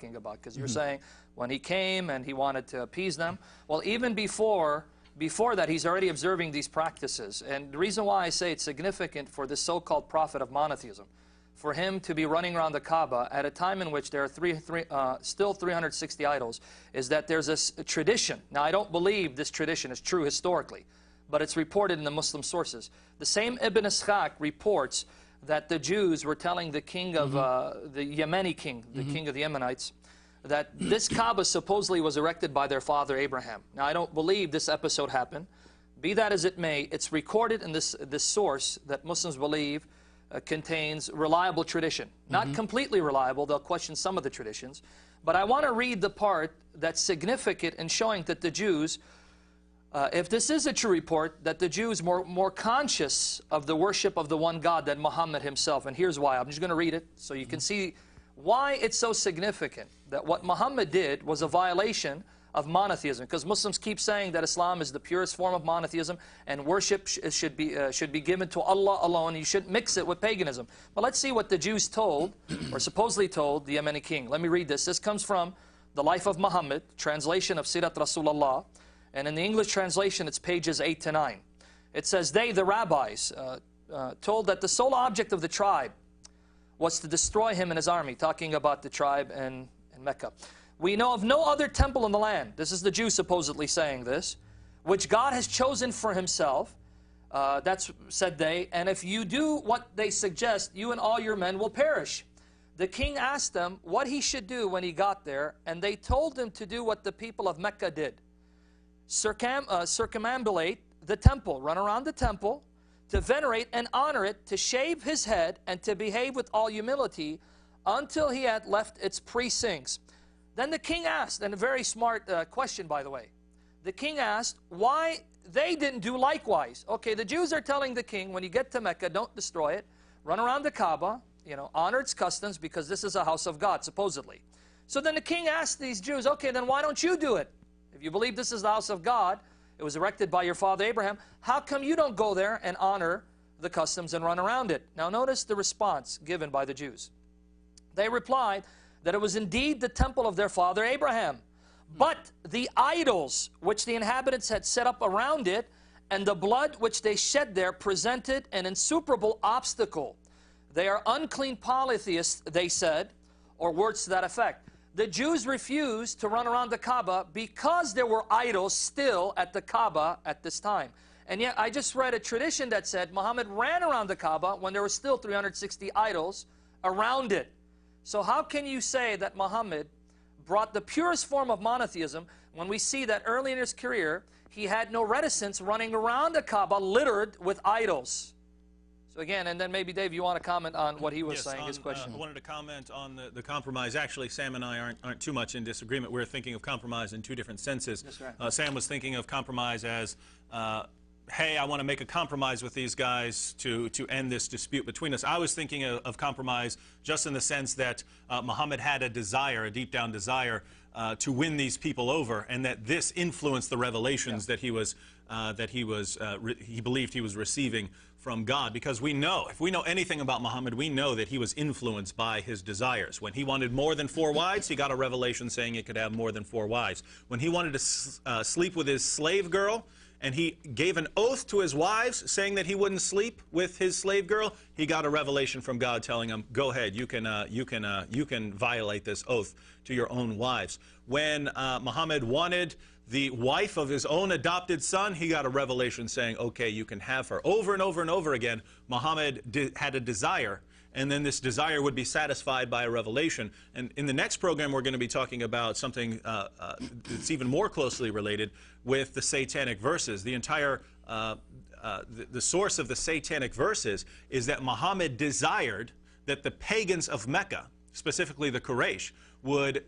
talking about, because you're saying when he came and he wanted to appease them. Well, even before that, he's already observing these practices. And the reason why I say it's significant for this so-called prophet of monotheism, for him to be running around the Kaaba at a time in which there are still 360 idols, is that there's a tradition. Now, I don't believe this tradition is true historically, but it's reported in the Muslim sources. The same Ibn Ishaq reports that the Jews were telling the king of, the Yemeni king, the king of the Yemenites, that this Kaaba supposedly was erected by their father Abraham. Now, I don't believe this episode happened. Be that as it may, it's recorded in this source that Muslims believe contains reliable tradition. Not completely reliable, they'll question some of the traditions. But I want to read the part that's significant in showing that the Jews, if this is a true report, that the Jews were more conscious of the worship of the one God than Muhammad himself. And here's why. I'm just going to read it so you can see why it's so significant that what Muhammad did was a violation of monotheism. Because Muslims keep saying that Islam is the purest form of monotheism and worship should be given to Allah alone. You shouldn't mix it with paganism. But let's see what the Jews told, or supposedly told, the Yemeni king. Let me read this. This comes from The Life of Muhammad, translation of Sirat Rasulullah. And in the English translation, it's pages 8 to 9. It says, they, the rabbis, told that the sole object of the tribe was to destroy him and his army, talking about the tribe in Mecca. We know of no other temple in the land, this is the Jews supposedly saying this, which God has chosen for himself, that's, said they, and if you do what they suggest, you and all your men will perish. The king asked them what he should do when he got there, and they told him to do what the people of Mecca did. Circumambulate the temple, run around the temple, to venerate and honor it, to shave his head, and to behave with all humility until he had left its precincts. Then the king asked, and a very smart question, by the way. The king asked why they didn't do likewise. Okay, the Jews are telling the king, when you get to Mecca, don't destroy it. Run around the Kaaba, you know, honor its customs, because this is a house of God, supposedly. So then the king asked these Jews, okay, then why don't you do it? If you believe this is the house of God, it was erected by your father Abraham, how come you don't go there and honor the customs and run around it? Now notice the response given by the Jews. They replied that it was indeed the temple of their father Abraham, but the idols which the inhabitants had set up around it and the blood which they shed there presented an insuperable obstacle. They are unclean polytheists, they said, or words to that effect. The Jews refused to run around the Kaaba because there were idols still at the Kaaba at this time. And yet I just read a tradition that said Muhammad ran around the Kaaba when there were still 360 idols around it. So how can you say that Muhammad brought the purest form of monotheism when we see that early in his career he had no reticence running around the Kaaba littered with idols? So again, and then maybe Dave, you want to comment on what he was saying, his question. I wanted to comment on the compromise. Actually, Sam and I aren't too much in disagreement. We're thinking of compromise in two different senses. That's right. Sam was thinking of compromise as, hey, I want to make a compromise with these guys to end this dispute between us. I was thinking of compromise just in the sense that Muhammad had a desire, a deep down desire, to win these people over, and that this influenced the revelations that he believed he was receiving from God. Because we know, if we know anything about Muhammad, we know that he was influenced by his desires. When he wanted more than 4 wives, he got a revelation saying he could have more than 4 wives. When he wanted to sleep with his slave girl, and he gave an oath to his wives saying that he wouldn't sleep with his slave girl, he got a revelation from God telling him, go ahead, you can violate this oath to your own wives. When Muhammad wanted the wife of his own adopted son, he got a revelation saying, okay, you can have her. Over and over and over again, Muhammad had a desire, and then this desire would be satisfied by a revelation. And in the next program, we're going to be talking about something that's even more closely related with the satanic verses. The entire, the source of the satanic verses is that Muhammad desired that the pagans of Mecca, specifically the Quraysh, would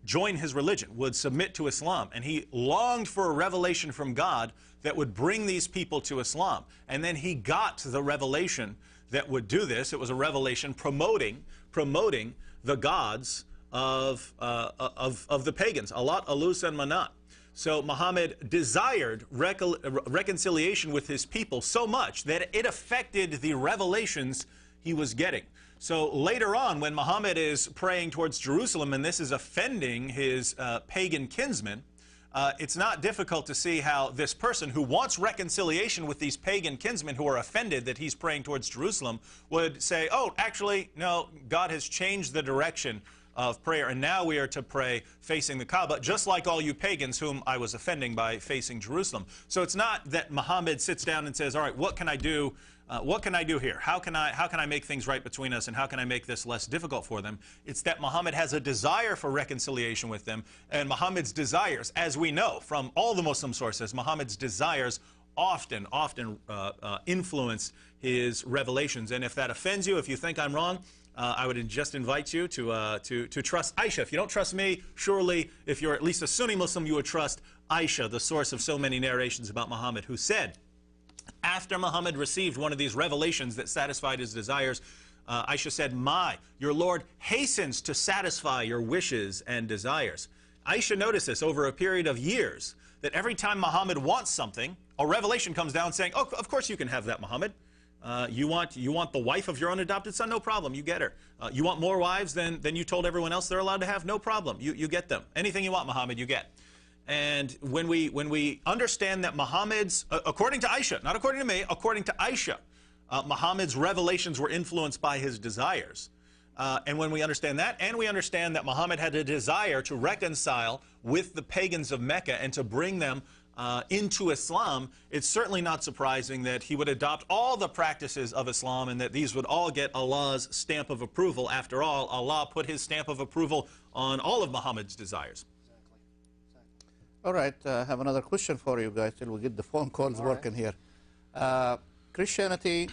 join his religion, would submit to Islam. And he longed for a revelation from God that would bring these people to Islam. And then he got the revelation that would do this. It was a revelation promoting the gods of the pagans, Allat, Alus, and Manat. So Muhammad desired reconciliation with his people so much that it affected the revelations he was getting. So later on, when Muhammad is praying towards Jerusalem, and this is offending his pagan kinsmen, it's not difficult to see how this person who wants reconciliation with these pagan kinsmen who are offended that he's praying towards Jerusalem would say, oh, actually, no, God has changed the direction of prayer, and now we are to pray facing the Kaaba, just like all you pagans whom I was offending by facing Jerusalem. So it's not that Muhammad sits down and says, all right, what can I do? What can I do here? How can I make things right between us, and how can I make this less difficult for them? It's that Muhammad has a desire for reconciliation with them, and Muhammad's desires, as we know from all the Muslim sources, Muhammad's desires often influence his revelations. And if that offends you, if you think I'm wrong, I would just invite you to trust Aisha. If you don't trust me, surely, if you're at least a Sunni Muslim, you would trust Aisha, the source of so many narrations about Muhammad, who said, after Muhammad received one of these revelations that satisfied his desires, Aisha said, your Lord hastens to satisfy your wishes and desires. Aisha noticed this over a period of years, that every time Muhammad wants something, a revelation comes down saying, oh, of course you can have that, Muhammad. You want the wife of your own adopted son? No problem, you get her. You want more wives than you told everyone else they're allowed to have? No problem, you get them. Anything you want, Muhammad, you get. And when we understand that Muhammad's, according to Aisha, not according to me, according to Aisha, Muhammad's revelations were influenced by his desires. And when we understand that, and we understand that Muhammad had a desire to reconcile with the pagans of Mecca and to bring them into Islam, it's certainly not surprising that he would adopt all the practices of Islam and that these would all get Allah's stamp of approval. After all, Allah put his stamp of approval on all of Muhammad's desires. All right, I have another question for you guys till we get the phone calls working here. Christianity,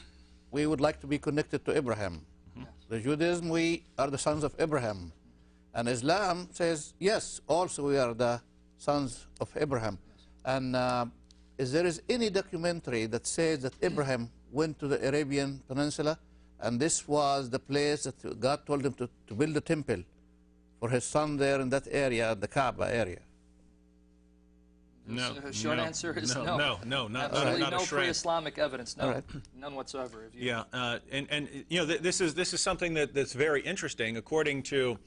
we would like to be connected to Abraham. The Judaism, we are the sons of Abraham. And Islam says, yes, also we are the sons of Abraham. And is there any documentary that says that Abraham went to the Arabian Peninsula and this was the place that God told him to build a temple for his son there in that area, the Kaaba area? No. The short answer is no. No, not no a shred. Pre-Islamic evidence. No, none whatsoever. Yeah, and you know, this is something that's very interesting. According to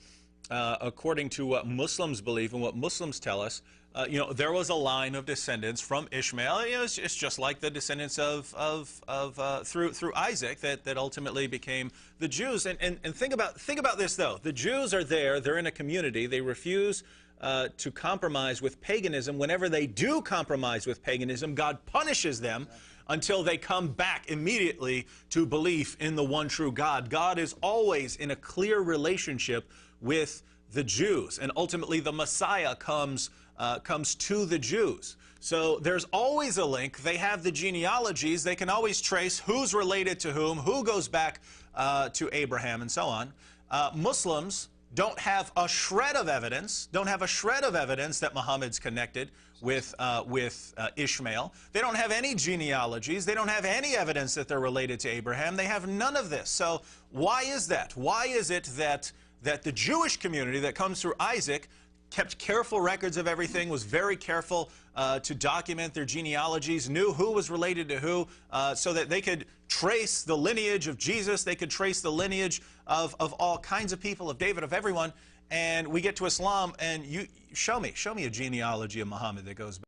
what Muslims believe and what Muslims tell us, you know, there was a line of descendants from Ishmael. You know, it's just like the descendants through Isaac that ultimately became the Jews. And think about this though. The Jews are there. They're in a community. They refuse to compromise with paganism. Whenever they do compromise with paganism, God punishes them until they come back immediately to belief in the one true God. God is always in a clear relationship with the Jews, and ultimately the Messiah comes to the Jews. So there's always a link. They have the genealogies. They can always trace who's related to whom, who goes back to Abraham, and so on. Muslims don't have a shred of evidence, that Muhammad's connected with Ishmael. They don't have any genealogies. They don't have any evidence that they're related to Abraham. They have none of this. So why is that? Why is it that the Jewish community that comes through Isaac kept careful records of everything, was very careful to document their genealogies, knew who was related to who, so that they could trace the lineage of Jesus, they could trace the lineage of all kinds of people, of David, of everyone, and we get to Islam, and you show me a genealogy of Muhammad that goes back.